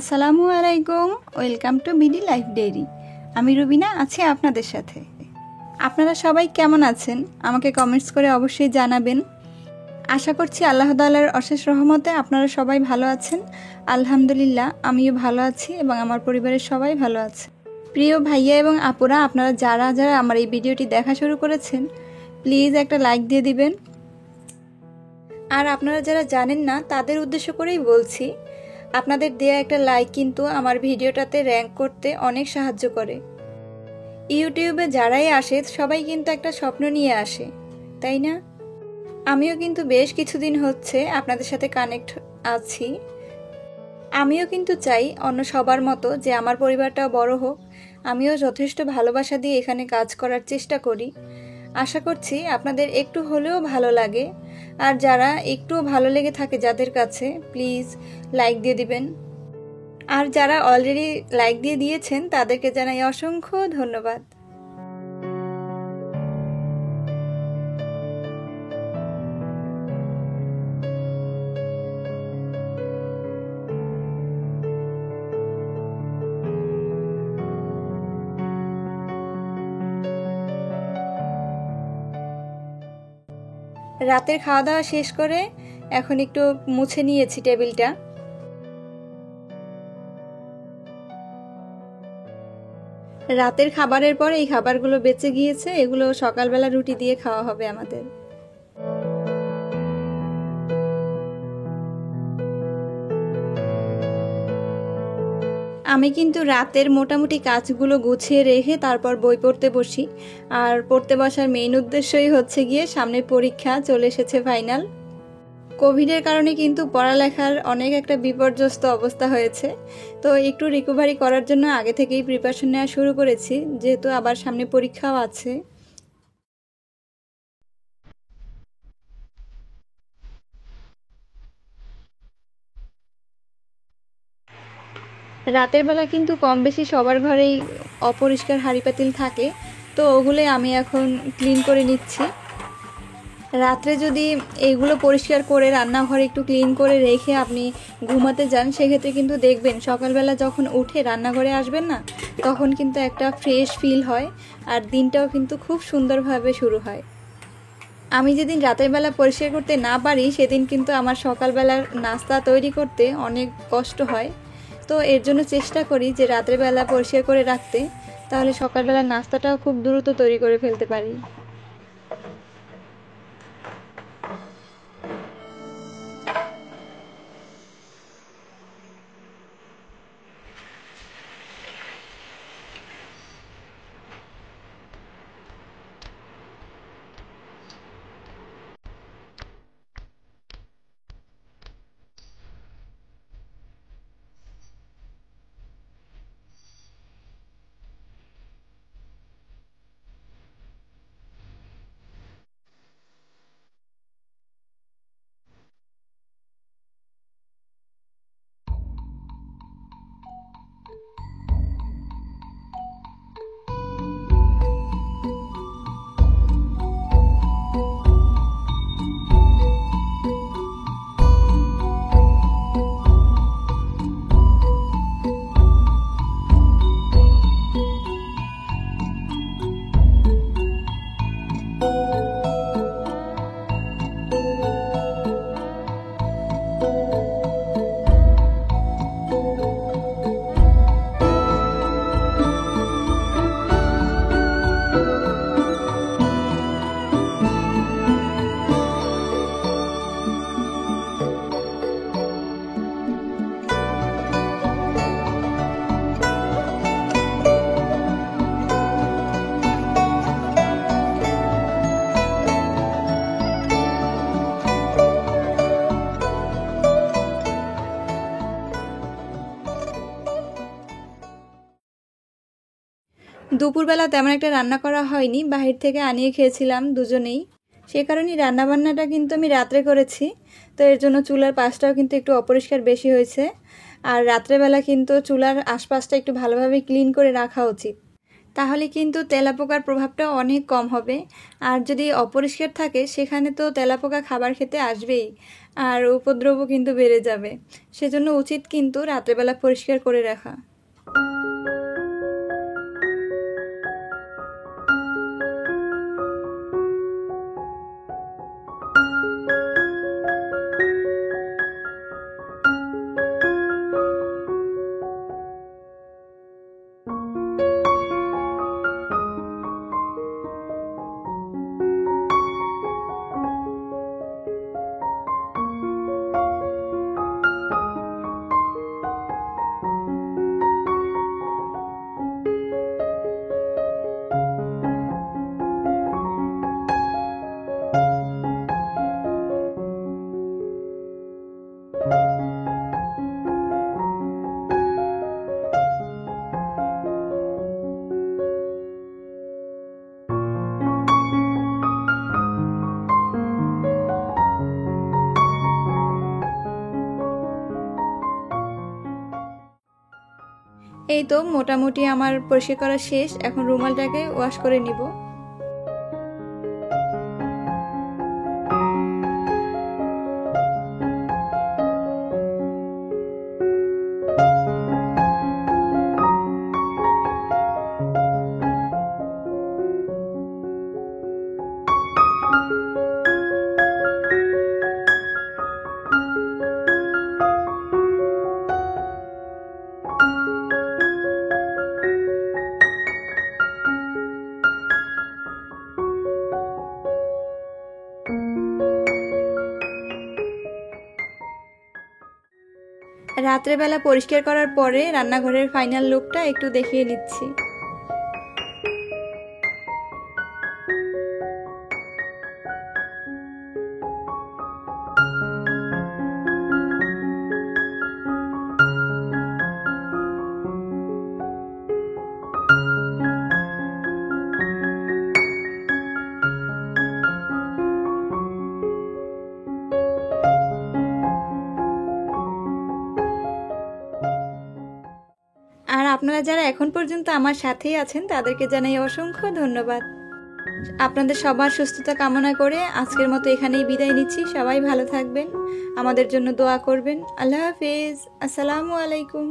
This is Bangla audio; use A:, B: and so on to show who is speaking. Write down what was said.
A: আসসালামু আলাইকুম, welcome to BD life diary. আমি রুবিনা আছি আপনাদের সাথে। আপনারা সবাই কেমন আছেন আমাকে কমেন্টস করে অবশ্যই জানাবেন। আশা করছি আল্লাহ তাআলার অশেষ রহমতে আপনারা সবাই ভালো আছেন। আলহামদুলিল্লাহ, আমিও ভালো আছি এবং আমার পরিবারের সবাই ভালো আছে। প্রিয় ভাইয়া এবং আপুরা, আপনারা যারা যারা আমার এই ভিডিওটি দেখা শুরু করেছেন, প্লিজ একটা লাইক দিয়ে দিবেন। আর আপনারা যারা জানেন না তাদের উদ্দেশ্য করেই বলছি, আপনাদের দেয়া একটা লাইক কিন্তু আমার ভিডিওটাতে র্যাঙ্ক করতে অনেক সাহায্য করে। ইউটিউবে যারাই আসে সবাই কিন্তু একটা স্বপ্ন নিয়ে আসে, তাই না? আমিও কিন্তু বেশ কিছুদিন হচ্ছে আপনাদের সাথে কানেক্ট আছি। আমিও কিন্তু চাই অন্য সবার মতো যে আমার পরিবারটাও বড় হোক। আমিও যথেষ্ট ভালোবাসা দিয়ে এখানে কাজ করার চেষ্টা করি। আশা করছি আপনাদের একটু হলেও ভালো লাগে। আর যারা একটু ভালো লেগে থাকে যাদের কাছে, প্লিজ লাইক দিয়ে দিবেন। আর যারা অলরেডি লাইক দিয়ে দিয়েছেন তাদেরকে জানাই অসংখ্য ধন্যবাদ। রাতের খাওয়া দাওয়া শেষ করে এখন একটু মুছে নিয়েছি টেবিলটা। রাতের খাবারের পর এই খাবারগুলো বেঁচে গিয়েছে, এগুলো সকালবেলা রুটি দিয়ে খাওয়া হবে আমাদের। আমি কিন্তু রাতের মোটামুটি কাজগুলো গুছিয়ে রেখে তারপর বই পড়তে বসি। আর পড়তে বসার মেইন উদ্দেশ্যই হচ্ছে গিয়ে সামনের পরীক্ষা চলে এসেছে, ফাইনাল। কোভিডের কারণে কিন্তু পড়ালেখার অনেক একটা বিপর্যস্ত অবস্থা হয়েছে। তো একটু রিকভারি করার জন্য আগে থেকেই প্রিপারেশন নেওয়া শুরু করেছি, যেহেতু আবার সামনে পরীক্ষাও আছে। রাতের বেলা কিন্তু কম বেশি সবার ঘরেই অপরিষ্কার হাঁড়ি পাতিল থাকে, তো ওগুলোই আমি এখন ক্লিন করে নিচ্ছি। রাত্রে যদি এইগুলো পরিষ্কার করে রান্নাঘরে একটু ক্লিন করে রেখে আপনি ঘুমাতে যান, সেক্ষেত্রে কিন্তু দেখবেন সকালবেলা যখন উঠে রান্নাঘরে আসবেন না, তখন কিন্তু একটা ফ্রেশ ফিল হয় আর দিনটাও কিন্তু খুব সুন্দরভাবে শুরু হয়। আমি যেদিন রাতের বেলা পরিষ্কার করতে না পারি সেদিন কিন্তু আমার সকালবেলার নাস্তা তৈরি করতে অনেক কষ্ট হয়। তো এর জন্য চেষ্টা করি যে রাতের বেলা পরিষ্কার করে রাখতে, তাহলে সকালবেলার নাস্তাটাও খুব দ্রুত তৈরি করে ফেলতে পারি। দুপুরবেলা তেমন একটা রান্না করা হয়নি, বাহির থেকে আনিয়ে খেয়েছিলাম দুজনেই। সে কারণেই রান্নাবান্নাটা কিন্তু আমি রাত্রে করেছি। তো এর জন্য চুলার পাশটাও কিন্তু একটু অপরিষ্কার বেশি হয়েছে। আর রাত্রেবেলা কিন্তু চুলার আশপাশটা একটু ভালোভাবে ক্লিন করে রাখা উচিত, তাহলে কিন্তু তেলাপোকার প্রভাবটা অনেক কম হবে। আর যদি অপরিষ্কার থাকে সেখানে তো তেলাপোকা খাবার খেতে আসবেই, আর উপদ্রবও কিন্তু বেড়ে যাবে। সেজন্য উচিত কিন্তু রাত্রেবেলা পরিষ্কার করে রাখা। এই তো মোটামুটি আমার পরিষ্কার করা শেষ। এখন রুমালটাকে ওয়াশ করে নিব। রাত্রেবেলা পরিষ্কার করার পরে রান্নাঘরের ফাইনাল লুকটা একটু দেখিয়ে নিচ্ছি। আর আপনারা যারা এখন পর্যন্ত আমার সাথেই আছেন তাদেরকে জানাই অসংখ্য ধন্যবাদ। আপনাদের সবার সুস্থতা কামনা করে আজকের মতো এখানেই বিদায় নিচ্ছি। সবাই ভালো থাকবেন, আমাদের জন্য দোয়া করবেন। আল্লাহ হাফেজ। আসসালামু আলাইকুম।